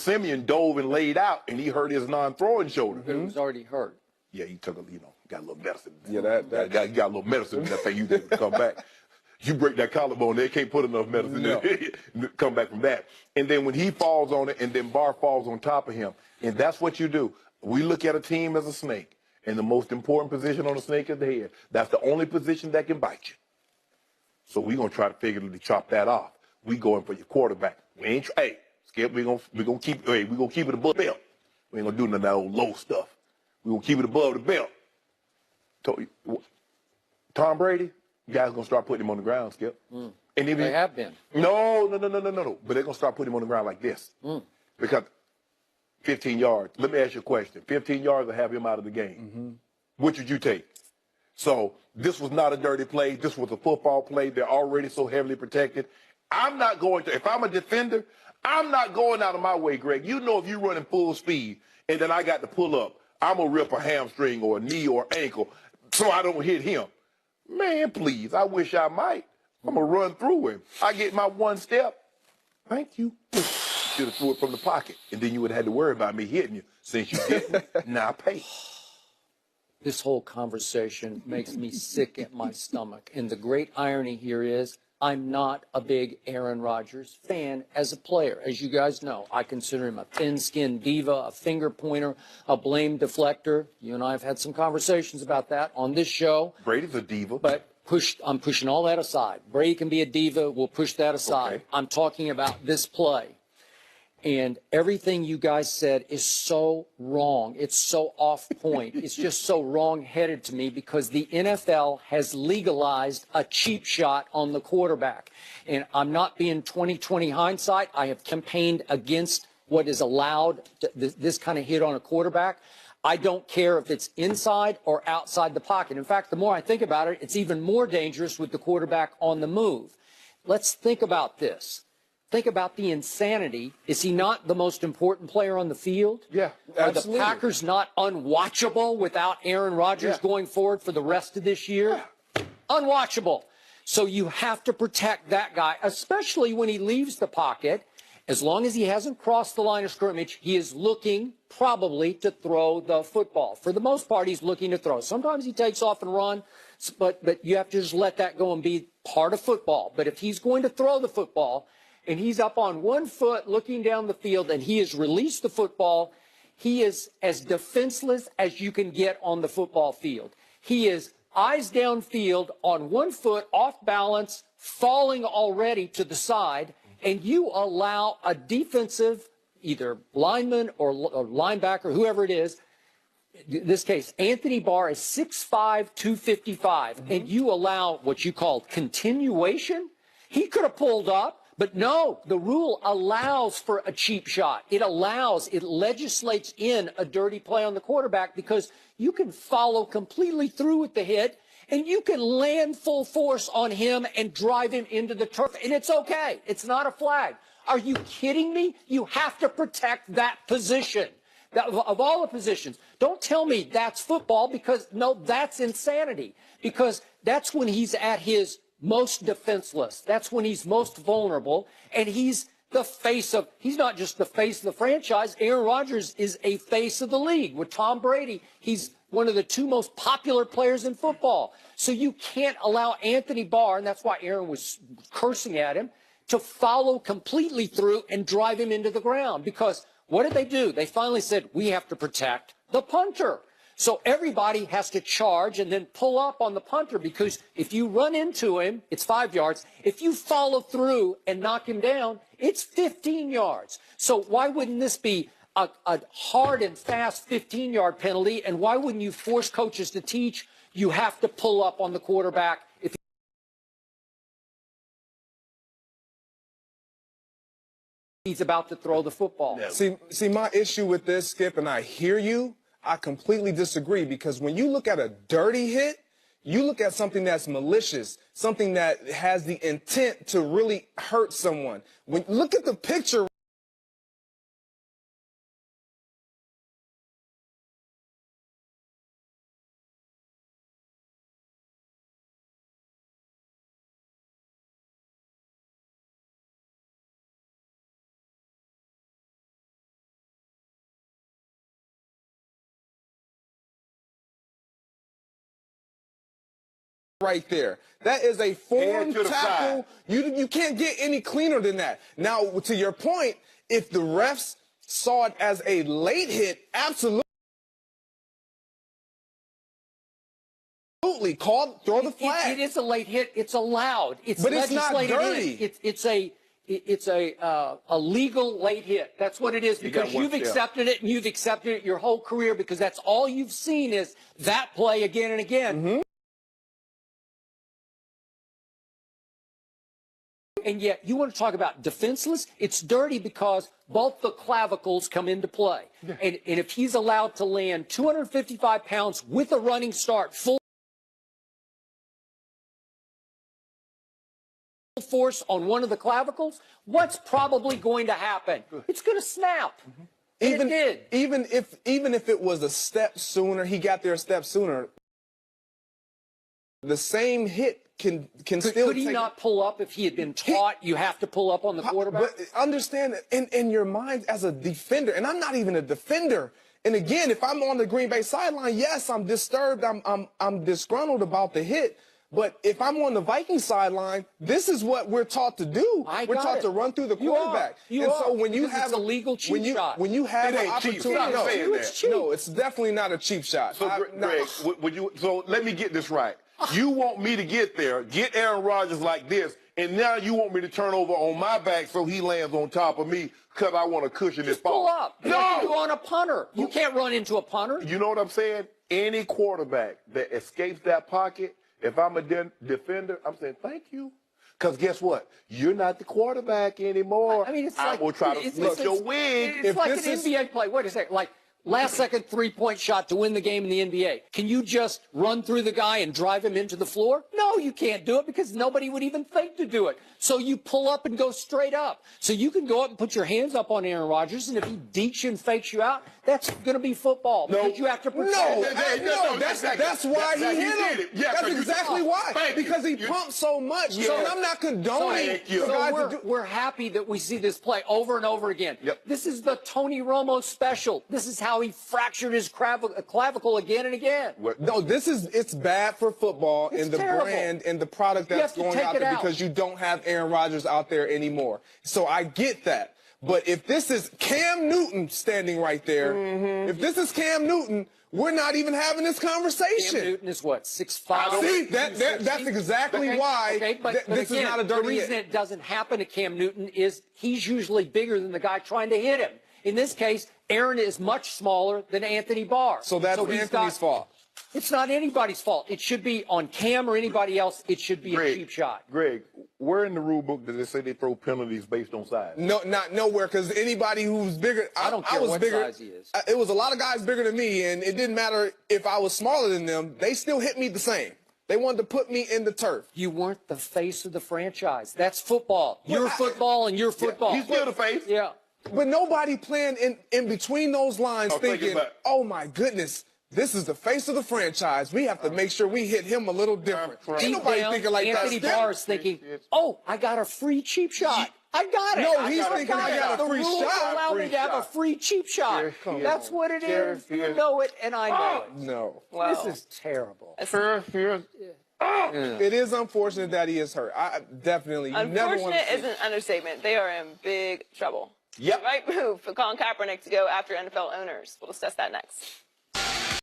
Simeon dove and laid out, and he hurt his non-throwing shoulder. But it was already hurt. Yeah, he took got a little medicine. Yeah, he got a little medicine in that thing. You didn't come back. You break that collarbone, they can't put enough medicine in to come back from that. And then when he falls on it, and then Barr falls on top of him, and that's what you do. We look at a team as a snake, and the most important position on the snake is the head. That's the only position that can bite you. So we're gonna try to figuratively chop that off. We going for your quarterback. We ain't Skip. We gonna keep it above the belt. We ain't gonna do none of that old low stuff. We gonna keep it above the belt. Tom Brady, you guys gonna start putting him on the ground, Skip. And if They have been. No. But they're gonna start putting him on the ground like this. Because 15 yards. Let me ask you a question. 15 yards will have him out of the game. Which would you take? So this was not a dirty play. This was a football play. They're already so heavily protected. I'm not going to, if I'm a defender, I'm not going out of my way, Greg. You know if you're running full speed and then I got to pull up, I'm going to rip a hamstring or a knee or ankle so I don't hit him. Man, please, I wish I might. I'm going to run through him. I get my one step. Thank you. Should have threw it from the pocket, and then you would have had to worry about me hitting you. Since you didn't, now pay. This whole conversation makes me sick at my stomach. And the great irony here is I'm not a big Aaron Rodgers fan as a player. As you guys know, I consider him a thin-skinned diva, a finger pointer, a blame deflector. You and I have had some conversations about that on this show. Brady's a diva. But I'm pushing all that aside. Brady can be a diva. We'll push that aside. Okay. I'm talking about this play. And everything you guys said is so wrong. It's so off point. It's just so wrong-headed to me because the NFL has legalized a cheap shot on the quarterback. And I'm not being 20/20 hindsight. I have campaigned against what is allowed, this kind of hit on a quarterback. I don't care if it's inside or outside the pocket. In fact, the more I think about it, it's even more dangerous with the quarterback on the move. Let's think about this. Think about the insanity. Is he not the most important player on the field? Yeah, Are absolutely. the Packers not unwatchable without Aaron Rodgers going forward for the rest of this year? Yeah. Unwatchable. So you have to protect that guy, especially when he leaves the pocket. As long as he hasn't crossed the line of scrimmage, he is looking probably to throw the football. For the most part, he's looking to throw. Sometimes he takes off and run, but you have to just let that go and be part of football. But if he's going to throw the football, and he's up on 1 foot looking down the field, and he has released the football, he is as defenseless as you can get on the football field. He is eyes downfield on 1 foot, off balance, falling already to the side, and you allow a defensive, either lineman or linebacker, whoever it is, in this case, Anthony Barr is 6'5", 255, and you allow what you call continuation. He could have pulled up. But no, the rule allows for a cheap shot. It legislates in a dirty play on the quarterback because you can follow completely through with the hit and you can land full force on him and drive him into the turf. And it's okay. It's not a flag. Are you kidding me? You have to protect that position. Of all the positions. Don't tell me that's football because, no, that's insanity. Because that's when he's at his most defenseless. That's when he's most vulnerable, and he's not just the face of the franchise. Aaron Rodgers is a face of the league. With Tom Brady, he's one of the 2 most popular players in football. So you can't allow Anthony Barr, and that's why Aaron was cursing at him, to follow completely through and drive him into the ground. Because what did they do? They finally said, we have to protect the punter. So everybody has to charge and then pull up on the punter because if you run into him, it's 5 yards. If you follow through and knock him down, it's 15 yards. So why wouldn't this be a hard and fast 15-yard penalty? And why wouldn't you force coaches to teach you have to pull up on the quarterback if he's about to throw the football? See, my issue with this, Skip, and I hear you, I completely disagree because when you look at a dirty hit, you look at something that's malicious, something that has the intent to really hurt someone. Look at the picture. right there. That is a form to the tackle. You can't get any cleaner than that. Now, to your point, if the refs saw it as a late hit, absolutely. Throw the flag. It is a late hit. It's allowed. It's But it's not legislated dirty. It's a legal late hit. That's what it is, because you've accepted it, and you've accepted it your whole career, because that's all you've seen is that play again and again. Mm-hmm. And yet, you want to talk about defenseless? It's dirty because both the clavicles come into play. Yeah. And if he's allowed to land 255 pounds with a running start, full force on one of the clavicles, what's probably going to happen? It's going to snap. Mm-hmm. Even if it was a step sooner, he got there a step sooner. The same hit can still. Could he not pull up if he had been taught you have to pull up on the quarterback? But understand, in your mind as a defender, and I'm not even a defender. And again, if I'm on the Green Bay sideline, yes, I'm disturbed. I'm disgruntled about the hit. But if I'm on the Viking sideline, this is what we're taught to do. We're taught to run through the quarterback. So when you have a legal cheap shot, when you have an opportunity, no, it's definitely not a cheap shot. So, Greg, so let me get this right. You want me to get there, get Aaron Rodgers like this, and now you want me to turn over on my back so he lands on top of me because I want to cushion this ball. Pull up. No! Like you on a punter. You can't run into a punter. You know what I'm saying? Any quarterback that escapes that pocket, if I'm a defender, I'm saying thank you. Because guess what? You're not the quarterback anymore. I mean, it's I'm like, going to try to flip your wig. It's like an NBA play. Wait a second. Like, last-second three-point shot to win the game in the NBA. Can you just run through the guy and drive him into the floor? No, you can't do it because nobody would even think to do it. So you pull up and go straight up. So you can go up and put your hands up on Aaron Rodgers, and if he dekes you and fakes you out, that's going to be football. No, because you have to protect that's why he hit him. Yeah, that's exactly why. Because he pumped so much. Yeah. So I'm not condoning. We're happy that we see this play over and over again. Yep. This is the Tony Romo special. This is how he fractured his clavicle again and again. No, it's bad for football and the terrible. Brand and the product that's going out there because you don't have Aaron Rodgers out there anymore. So I get that. But if this is Cam Newton standing right there, if this is Cam Newton, we're not even having this conversation. Cam Newton is what, 6'5"? See, that's exactly why this is not a dirty hit. The reason it doesn't happen to Cam Newton is he's usually bigger than the guy trying to hit him. In this case, Aaron is much smaller than Anthony Barr. So that's Anthony's fault. It's not anybody's fault. It should be on Cam or anybody else. It should be a cheap shot. Greg, where in the rule book does it say they throw penalties based on size? No, not nowhere, because anybody who's bigger, I don't care what size he is. It was a lot of guys bigger than me, and it didn't matter if I was smaller than them. They still hit me the same. They wanted to put me in the turf. You weren't the face of the franchise. That's football. You're football, and you're football. He's still the face. Yeah. But nobody playing in between those lines thinking, oh, my goodness, this is the face of the franchise. We have to make sure we hit him a little different. Ain't nobody thinking like that. Anthony Barr is thinking, oh, I got a free cheap shot. I got it. No, he's thinking I got a free shot. The rules allow me to have a free cheap shot. That's what it is. You know it, and I know it. No. Wow. This is terrible. It is unfortunate that he is hurt. Definitely. Unfortunate is an understatement. They are in big trouble. Yep. Right move for Colin Kaepernick to go after NFL owners. We'll discuss that next.